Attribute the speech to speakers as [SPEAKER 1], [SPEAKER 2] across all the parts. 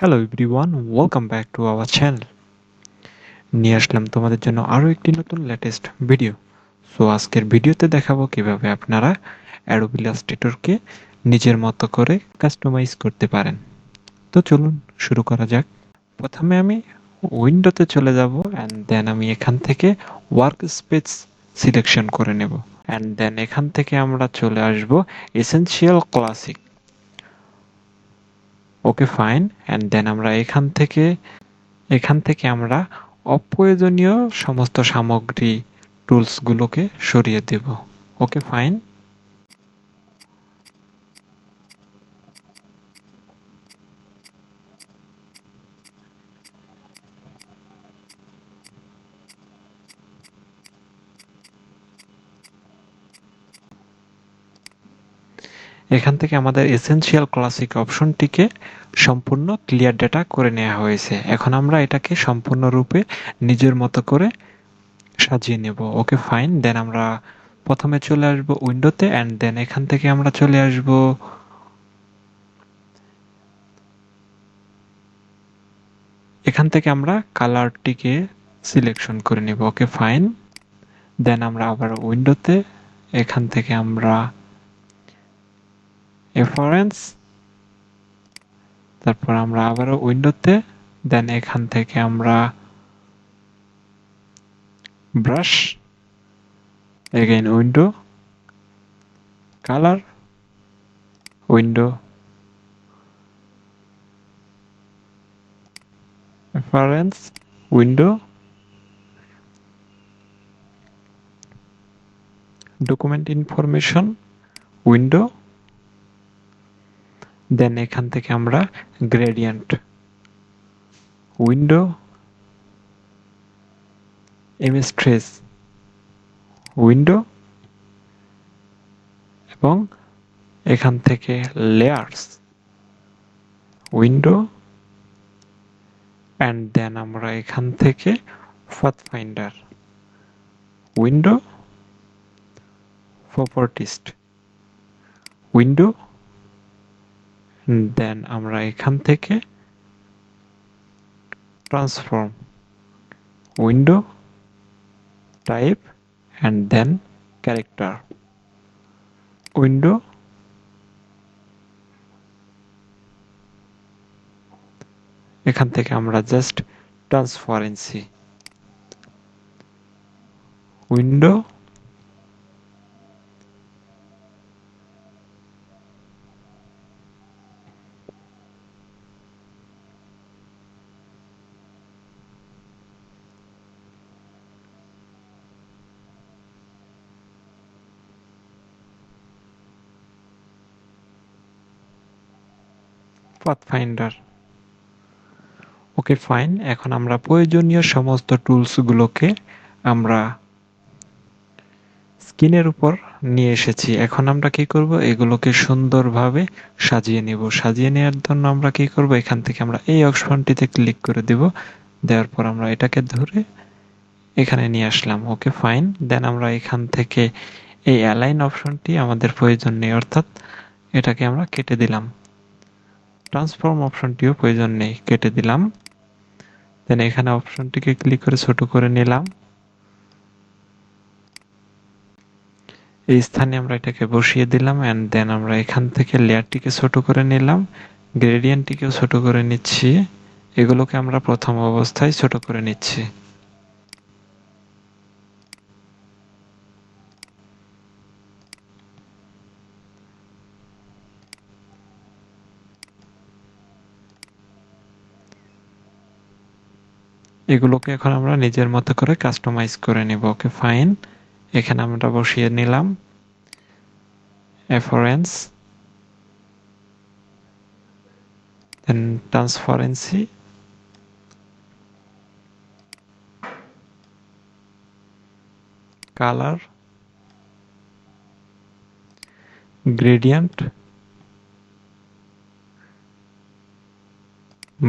[SPEAKER 1] Hello everyone, welcome back to our channel. নিয়ে আসলাম তোমাদের জন্য আরও একটি নতুন লেটেস্ট ভিডিও। সো আজকের ভিডিওতে দেখাবো কিভাবে আপনারা অ্যাডোবি ইলাস্ট্রেটরকে নিজের মতো করে কাস্টমাইজ করতে পারেন। তো চলুন শুরু করা যাক। প্রথমে আমি উইন্ডোতে চলে যাব অ্যান্ড দেন আমি এখান থেকে ওয়ার্কস্পেস সিলেকশন করে নেব অ্যান্ড দেন এখান থেকে আমরা চলে আসব essential classic. Okay fine, and then আমরা এখান থেকে আমরা অপ্রয়োজনীয় সমস্ত সামগ্রী টুলসগুলোকে সরিয়ে দেব। Okay fine. এখান থেকে আমাদের এসেনশিয়াল ক্লাসিক অপশনটিকে সম্পূর্ণ ক্লিয়ার ডেটা করে নেওয়া হয়েছে। এখন আমরা এটাকে সম্পূর্ণরূপে নিজের মতো করে সাজিয়ে নেব। ওকে ফাইন, দেন আমরা প্রথমে চলে আসব উইন্ডোতে অ্যান্ড দেন এখান থেকে আমরা চলে আসব এখান থেকে আমরা কালারটিকে সিলেকশন করে নেব। ওকে ফাইন, দেন আমরা আবার উইন্ডোতে এখান থেকে আমরা রেফারেন্স, তারপর আমরা আবারও উইন্ডোতে, দেন এখান থেকে আমরা brush, again window, colour, window, reference, window, document information, window, then এখান থেকে আমরা gradient, window, image trace, window, এবং এখান থেকে লেয়ার্স, উইন্ডো, অ্যান্ড দেন আমরা এখান থেকে pathfinder, window, properties, window, then আমরা এখান থেকে transform, window, type, and then character, window, এখান থেকে আমরা just transparency, window, pathfinder. Okay fine, এখন আমরা প্রয়োজনীয় সমস্ত টুলসগুলোকে আমরা স্ক্রিনের উপর নিয়ে এসেছি। এখন আমরা কি করব, এগুলোকে সুন্দরভাবে সাজিয়ে নেব। সাজিয়ে নেওয়ার জন্য আমরা কি করব, এখান থেকে আমরা এই অপশনটিতে ক্লিক করে দেব। দেওয়ার পর আমরা এটাকে ধরে এখানে নিয়ে আসলাম। ওকে ফাইন, দেন আমরা এখান থেকে এই অ্যালাইন অপশনটি আমাদের প্রয়োজন নেই, অর্থাৎ এটাকে আমরা কেটে দিলাম। ট্রান্সফর্ম অপশনটিও প্রয়োজন নেই, কেটে দিলাম। দেন এখানে অপশনটিকে ক্লিক করে ছোট করে নিলাম। এই স্থানে আমরা এটাকে বসিয়ে দিলাম অ্যান্ড দেন আমরা এখান থেকে লেয়ারটিকে ছোট করে নিলাম, গ্রেডিয়েন্টটিকেও ছোট করে নিচ্ছি। এগুলোকে আমরা প্রথম অবস্থায় ছোট করে নিচ্ছি। এগুলোকে এখন আমরা নিজের মতো করে কাস্টমাইজ করে নিব। ওকে ফাইন, এখানে আমরা বসিয়ে নিলাম reference, then transparency, colour, gradient,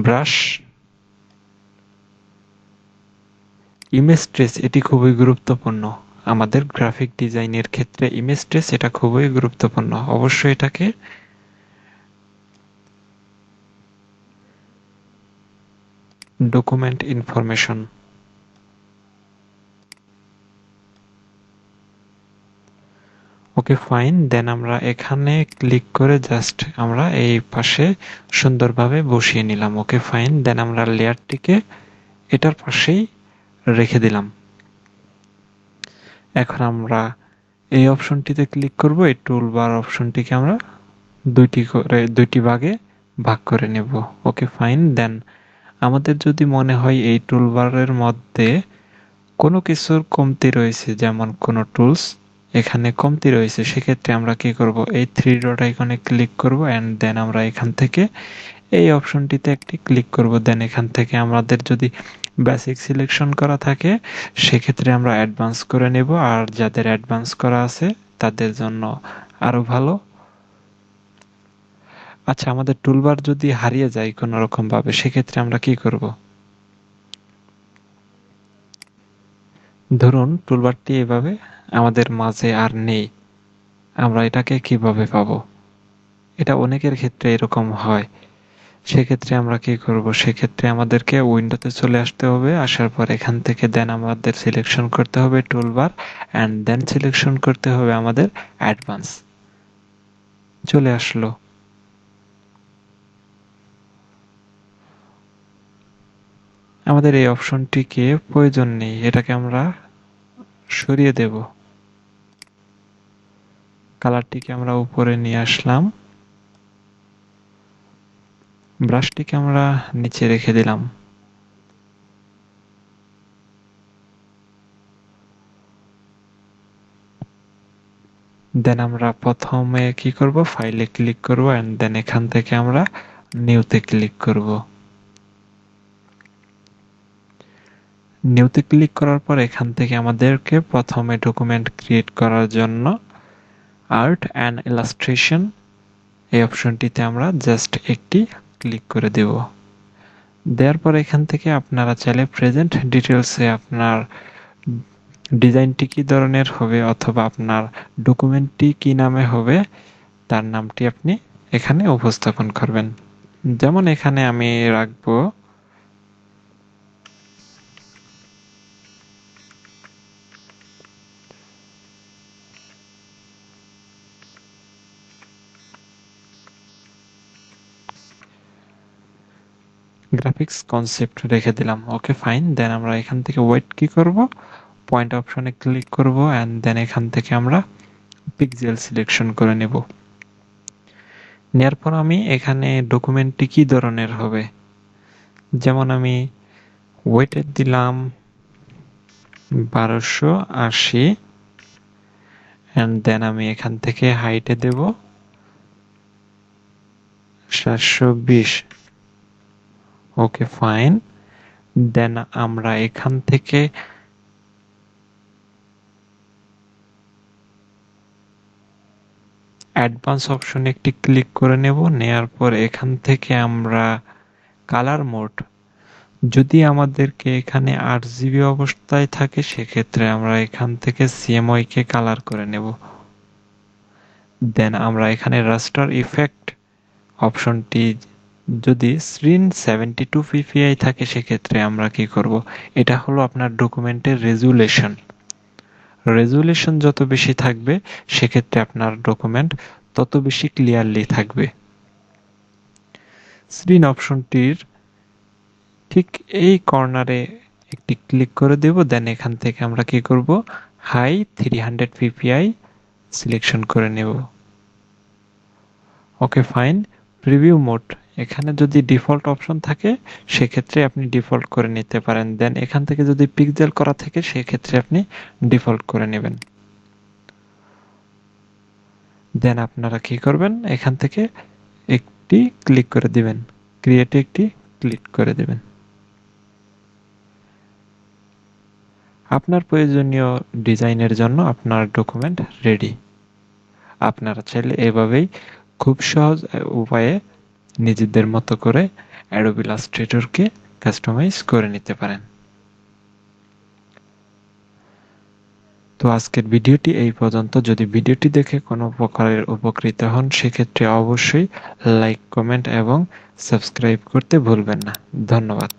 [SPEAKER 1] brush, image trace. এটি খুবই গুরুত্বপূর্ণ আমাদের গ্রাফিক ডিজাইনের ক্ষেত্রে। ইমেজ ট্রেস এটা খুবই গুরুত্বপূর্ণ, অবশ্যই এটাকে ডকুমেন্ট ইনফরমেশন। ওকে ফাইন, দেন আমরা এখানে ক্লিক করে জাস্ট আমরা এই পাশে সুন্দরভাবে বসিয়ে নিলাম। ওকে ফাইন, দেন আমরা লেয়ারটিকে এটার পাশেই রেখে দিলাম। এখন আমরা এই অপশনটিতে ক্লিক করব, এই টুলবার অপশনটিকে আমরা দুইটি ভাগে ভাগ করে নেব। ওকে ফাইন, দেন আমাদের যদি মনে হয় এই টুলবারের মধ্যে কোনো কিছুর কমতি রয়েছে, যেমন কোনো টুলস এখানে কমতি রয়েছে, সেক্ষেত্রে আমরা কি করব, এই থ্রি ডট আইকনে ক্লিক করব এন্ড দেন আমরা এখান থেকে এই অপশনটিতে একটি ক্লিক করব। দেন এখান থেকে আমাদের যদি বেসিক সিলেকশন করা থাকে সেক্ষেত্রে আমরা অ্যাডভান্স করে নেব, আর যাদের অ্যাডভান্স করা আছে তাদের জন্য আরো ভালো। আচ্ছা, আমাদের টুলবার যদি হারিয়ে যায় কোনো রকম ভাবে সেক্ষেত্রে আমরা কি করব? ধরুন টুলবারটি এভাবে আমাদের মাঝে আর নেই, আমরা এটাকে কিভাবে পাবো? এটা অনেকের ক্ষেত্রে এরকম হয়। সেক্ষেত্রে আমরা কি করব? সেক্ষেত্রে আমাদেরকে উইন্ডোতে চলে আসতে হবে, আসার পর এখান থেকে দেন আমাদের সিলেকশন করতে হবে টুলবার অ্যান্ড দেন সিলেকশন করতে হবে আমাদের অ্যাডভান্স। চলে আসলো। আমাদের এই অপশনটিকে প্রয়োজন নেই, এটাকে আমরা সরিয়ে দেব। কালারটিকে আমরা উপরে নিয়ে আসলাম, ব্রাশটিকে আমরা নিচে রেখে দিলাম। দেন আমরা প্রথমে কি করব, ফাইলে ক্লিক করব এন্ড দেন এখান থেকে আমরা নিউতে ক্লিক করব। নিউতে ক্লিক করার পর এখান থেকে আমাদেরকে প্রথমে ডকুমেন্ট ক্রিয়েট করার জন্য আর্ট অ্যান্ড ইলাস্ট্রেশন এই অপশনটিতে আমরা জাস্ট একটি ক্লিক করে দেব। দেওয়ার পর এখান থেকে আপনারা চাইলে প্রেজেন্ট ডিটেলসে আপনার ডিজাইনটি কি ধরনের হবে অথবা আপনার ডকুমেন্টটি কি নামে হবে তার নামটি আপনি এখানে উপস্থাপন করবেন। যেমন এখানে আমি রাখবো গ্রাফিক্স কনসেপ্ট রেখে দিলাম। ওকে ফাইন, দেন আমরা এখান থেকে ওয়েট কি করব, পয়েন্ট অপশনে ক্লিক করব এন্ড দেন এখান থেকে আমরা পিক্সেল সিলেকশন করে নেব। নেয়ার পর আমি এখানে ডকুমেন্টটি কি ধরনের হবে, যেমন আমি ওয়েটে দিলাম 1280 এন্ড দেন আমি এখান থেকে হাইটে দেব 720। ওকে ফাইন, দেন আমরা এখান থেকে অ্যাডভান্স অপশনে একটি ক্লিক করে নেব। নেয়ার পর এখান থেকে আমরা কালার মোড, যদি আমাদেরকে এখানে 8GB অবস্থায় থাকে সেক্ষেত্রে আমরা এখান থেকে CMYK কে কালার করে নেব। দেন আমরা এখানে রাস্টার ইফেক্ট অপশনটি যদি স্ক্রিন 72 ppi থাকে সেক্ষেত্রে আমরা কি করব, এটা হলো আপনার ডকুমেন্টের রেজুলেশন। রেজুলেশন যত বেশি থাকবে সেক্ষেত্রে আপনার ডকুমেন্ট তত বেশি ক্লিয়ারলি থাকবে। স্ক্রিন অপশনটির ঠিক এই কর্নারে একটি ক্লিক করে দেব, দেন এখান থেকে আমরা কি করব, হাই 300 ppi সিলেকশন করে নেব। ওকে ফাইন, প্রিভিউ মোড, এখানে যদি ডিফল্ট অপশন থাকে সেক্ষেত্রে আপনি ডিফল্ট করে নিতে পারেন। দেন এখান থেকে যদি পিক্সেল করা থাকে সেক্ষেত্রে আপনি ডিফল্ট করে নেবেন। দেন আপনারা কি করবেন, এখান থেকে একটি ক্লিক করে দিবেন, ক্রিয়েটে একটি ক্লিক করে দিবেন। আপনার প্রয়োজনীয় ডিজাইনের জন্য আপনার ডকুমেন্ট রেডি। আপনারা চাইলে এভাবেই খুব সহজ উপায়ে নিজেদের মতো করে Adobe Illustrator-কে কাস্টমাইজ করে নিতে পারেন। তো আজকের ভিডিওটি এই পর্যন্ত। যদি ভিডিওটি দেখে কোনো প্রকারের উপকৃত হন সেক্ষেত্রে অবশ্যই লাইক, কমেন্ট এবং সাবস্ক্রাইব করতে ভুলবেন না। ধন্যবাদ।